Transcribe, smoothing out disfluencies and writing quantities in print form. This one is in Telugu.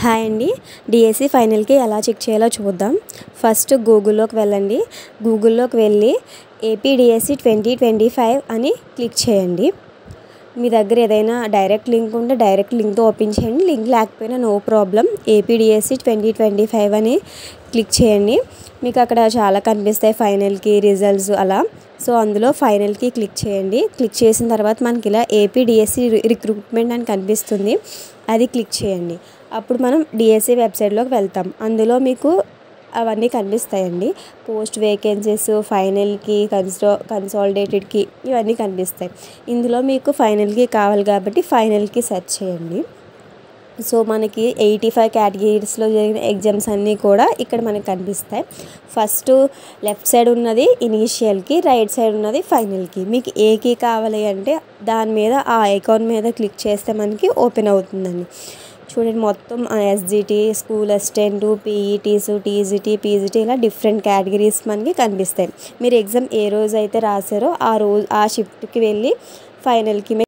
హాయ్ అండి. డిఎస్సి ఫైనల్కి ఎలా చెక్ చేయాలో చూద్దాం. ఫస్ట్ గూగుల్లోకి వెళ్ళండి. గూగుల్లోకి వెళ్ళి ఏపీ డిఎస్సి 2025 అని క్లిక్ చేయండి. మీ దగ్గర ఏదైనా డైరెక్ట్ లింక్ ఉంటే డైరెక్ట్ లింక్తో ఓపెన్ చేయండి. లింక్ లేకపోయినా నో ప్రాబ్లం. ఏపీ డిఎస్సి 2025 అని క్లిక్ చేయండి. మీకు అక్కడ చాలా కనిపిస్తాయి, ఫైనల్కి రిజల్ట్స్ అలా. సో అందులో ఫైనల్కి క్లిక్ చేయండి. క్లిక్ చేసిన తర్వాత మనకి ఇలా ఏపీ డిఎస్సి రిక్రూట్మెంట్ అని కనిపిస్తుంది, అది క్లిక్ చేయండి. అప్పుడు మనం డిఎస్సి వెబ్సైట్లోకి వెళ్తాం. అందులో మీకు అవన్నీ కనిపిస్తాయండి. పోస్ట్ వేకెన్సీస్, ఫైనల్కి, కన్సాలిడేటెడ్కి ఇవన్నీ కనిపిస్తాయి. ఇందులో మీకు ఫైనల్కి కావాలి కాబట్టి ఫైనల్కి సెర్చ్ చేయండి. సో మనకి 85 కేటగిరీస్లో జరిగిన ఎగ్జామ్స్ అన్నీ కూడా ఇక్కడ మనకి కనిపిస్తాయి. ఫస్ట్ లెఫ్ట్ సైడ్ ఉన్నది ఇనీషియల్కి, రైట్ సైడ్ ఉన్నది ఫైనల్కి. మీకు ఏకి కావాలి అంటే దాని మీద ఆ ఐకాన్ మీద క్లిక్ చేస్తే మనకి ఓపెన్ అవుతుందండి. చూడండి, మొత్తం SGT, school assistant, PETs, TGT, PGT ఇలా డిఫరెంట్ కేటగిరీస్ మనకి కనిపిస్తాయి. మీరు ఎగ్జామ్ ఏ రోజు అయితే రాశారో ఆ షిఫ్ట్కి వెళ్ళి ఫైనల్కి